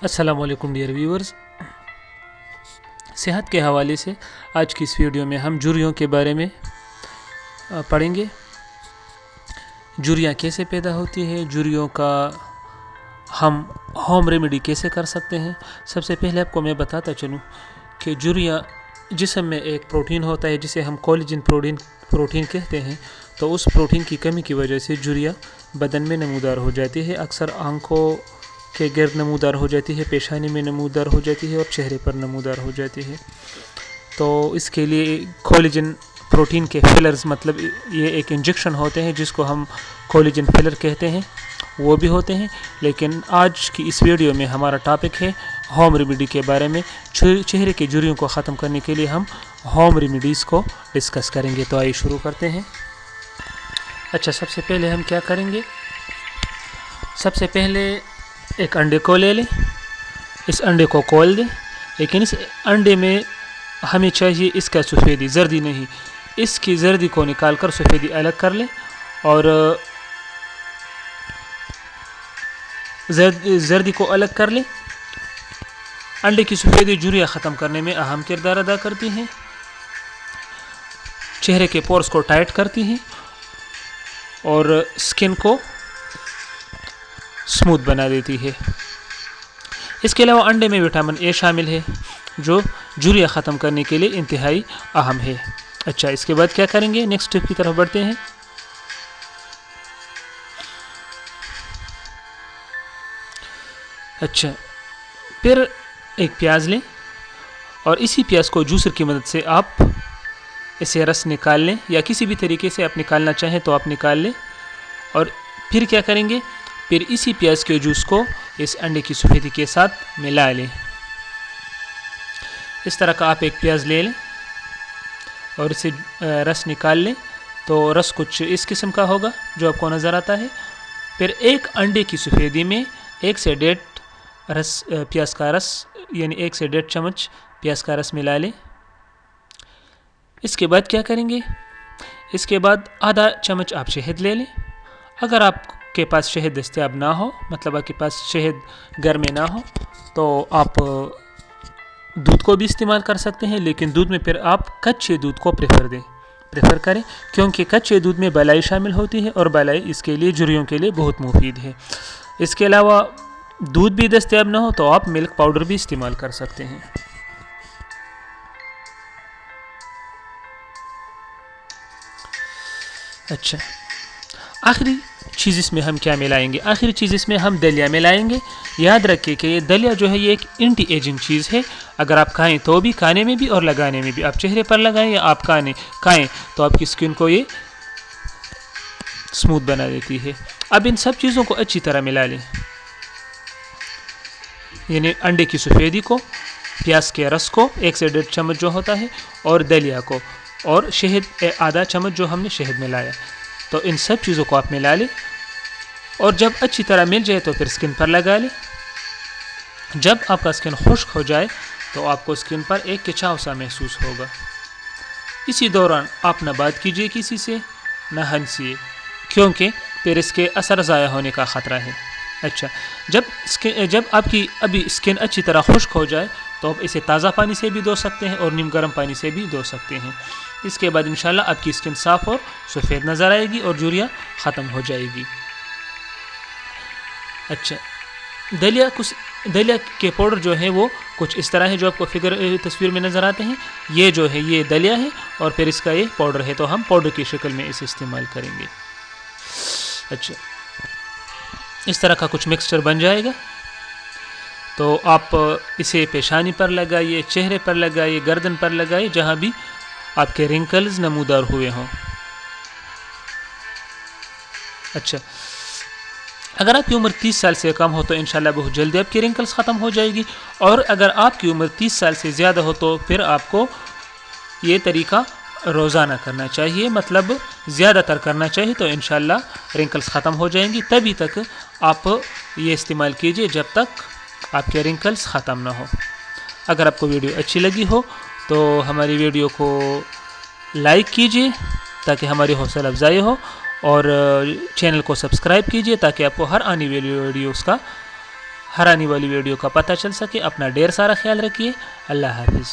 السلام علیکم dear viewers, صحت کے حوالے سے آج کی اس ویڈیو میں ہم جھریوں کے بارے میں پڑھیں گے۔ جھریاں کیسے پیدا ہوتی ہے، جھریوں کا ہم ہوم ریمیڈی کیسے کر سکتے ہیں۔ سب سے پہلے آپ کو میں بتاتا چلوں کہ جھریاں جسم میں ایک پروٹین ہوتا ہے جسے ہم کولیجن پروٹین کہتے ہیں، تو اس پروٹین کی کمی کی وجہ سے جھریاں بدن میں نمودار ہو جاتی ہے۔ اکثر آنکھوں کے گرد نمودار ہو جاتی ہے، پیشانی میں نمودار ہو جاتی ہے اور چہرے پر نمودار ہو جاتی ہے۔ تو اس کے لیے کولیجن پروٹین کے فلرز، مطلب یہ ایک انجیکشن ہوتے ہیں جس کو ہم کولیجن فلر کہتے ہیں، وہ بھی ہوتے ہیں۔ لیکن آج کی اس ویڈیو میں ہمارا ٹاپک ہے ہوم ریمیڈی کے بارے میں۔ چہرے کے جھریوں کو ختم کرنے کے لیے ہم ہوم ریمیڈیز کو ڈسکس کریں گے۔ تو آئیے شروع کرتے ہیں۔ اچھا، سب سے پہلے ہم کیا کریں گے؟ سب سے پہلے ایک انڈے کو لے لیں، اس انڈے کو کھول دیں، لیکن اس انڈے میں ہمیں چاہیے اس کا سفیدی، زردی نہیں، اس کی زردی کو نکال کر سفیدی الگ کر لیں، اور زردی کو الگ کر لیں۔ انڈے کی سفیدی جھریاں ختم کرنے میں اہم کردار ادا کرتی ہیں، چہرے کے پورس کو ٹائٹ کرتی ہیں اور سکن کو سموتھ بنا دیتی ہے۔ اس کے علاوہ انڈے میں وٹامن اے شامل ہے جو جھریاں ختم کرنے کے لیے انتہائی اہم ہے۔ اچھا، اس کے بعد کیا کریں گے؟ نیکسٹ اسٹیپ کی طرف بڑھتے ہیں۔ اچھا، پھر ایک پیاز لیں اور اسی پیاز کو جوسر کی مدد سے آپ اسے رس نکال لیں، یا کسی بھی طریقے سے آپ نکالنا چاہیں تو آپ نکال لیں، اور پھر کیا کریں گے؟ پھر اسی پیاز کے جوس کو اس انڈے کی سفیدی کے ساتھ ملا لیں۔ اس طرح کا آپ ایک پیاز لے لیں اور اسے رس نکال لیں، تو رس کچھ اس قسم کا ہوگا جو آپ کو نظر آتا ہے۔ پھر ایک انڈے کی سفیدی میں 1 سے 1.5 پیاز کا رس، یعنی 1 سے 1.5 چمچ پیاز کا رس ملا لیں۔ اس کے بعد کیا کریں گے؟ اس کے بعد آدھا چمچ آپ شہد لے لیں۔ اگر آپ کے پاس شہد دستیاب نہ ہو، مطلب آپ کے پاس شہد گھر میں نہ ہو، تو آپ دودھ کو بھی استعمال کر سکتے ہیں، لیکن دودھ میں پھر آپ کچے دودھ کو پریفر کریں، کیونکہ کچے دودھ میں بالائی شامل ہوتی ہے اور بالائی اس کے لیے جھریوں کے لیے بہت مفید ہے۔ اس کے علاوہ دودھ بھی دستیاب نہ ہو تو آپ ملک پاؤڈر بھی استعمال کر سکتے ہیں۔ اچھا، آخری چیز اس میں ہم کیا ملائیں گے؟ آخری چیز اس میں ہم دلیا ملائیں گے۔ یاد رکھیں کہ یہ دلیا جو ہے یہ ایک اینٹی ایجنگ چیز ہے۔ اگر آپ کھائیں تو بھی، کھانے میں بھی اور لگانے میں بھی، آپ چہرے پر لگائیں یا آپ کھائیں تو آپ کی سکن کو یہ سموتھ بنا دیتی ہے۔ اب ان سب چیزوں کو اچھی طرح ملا لیں، یعنی انڈے کی سفیدی کو، پیاز کے رس کو 1 سے 1.5 چمچ جو ہوتا ہے، اور دلیا کو، اور شہد آدھا چمچ جو ہم نے شہد ملایا، تو ان سب چیزوں کو آپ ملا لیں، اور جب اچھی طرح مل جائے تو پھر سکن پر لگا لیں۔ جب آپ کا سکن خشک ہو جائے تو آپ کو سکن پر ایک کچاؤ سا محسوس ہوگا۔ اسی دوران آپ نہ بات کیجیے کسی سے، نہ ہنسیے، کیونکہ پھر اس کے اثر ضائع ہونے کا خطرہ ہے۔ اچھا، جب آپ کی ابھی سکن اچھی طرح خشک ہو جائے تو آپ اسے تازہ پانی سے بھی دھو سکتے ہیں اور نیم گرم پانی سے بھی دھو سکتے ہیں۔ اس کے بعد انشاءاللہ آپ کی سکن صاف اور سفید نظر آئے گی اور جھریاں ختم ہو جائے گی۔ اچھا، دلیا کے پاؤڈر جو ہے وہ کچھ اس طرح ہے جو آپ کو تصویر میں نظر آتے ہیں۔ یہ جو ہے یہ دلیا ہے اور پھر اس کا یہ پاؤڈر ہے، تو ہم پاؤڈر کی شکل میں اسے استعمال کریں گے۔ اچھا، اس طرح کا کچھ مکسچر بن جائے گا، تو آپ اسے پیشانی پر لگائیے، چہرے پر لگائیے، گردن پر لگائیے، جہاں بھی آپ کے رنکلز نمودار ہوئے ہوں۔ اچھا، اگر آپ کی عمر 30 سال سے کم ہو تو انشاءاللہ بہت جلدی آپ کی رنکلز ختم ہو جائے گی، اور اگر آپ کی عمر 30 سال سے زیادہ ہو تو پھر آپ کو یہ طریقہ روزانہ کرنا چاہیے، مطلب زیادہ تر کرنا چاہیے، تو انشاءاللہ رنکلز ختم ہو جائیں گی۔ تبھی تک آپ یہ استعمال کیجئے جب تک آپ کے رنکلز ختم نہ ہو۔ اگر آپ کو ویڈیو اچھی لگی ہو تو ہماری ویڈیو کو لائک کیجئے تاکہ ہماری حوصلہ افزائی ہو، اور چینل کو سبسکرائب کیجئے تاکہ آپ کو ہر آنے والی ویڈیوز کا ہر آنے والی ویڈیو کا پتہ چل سکے. اپنا ڈھیر سارا خیال رکھیے. اللہ حافظ.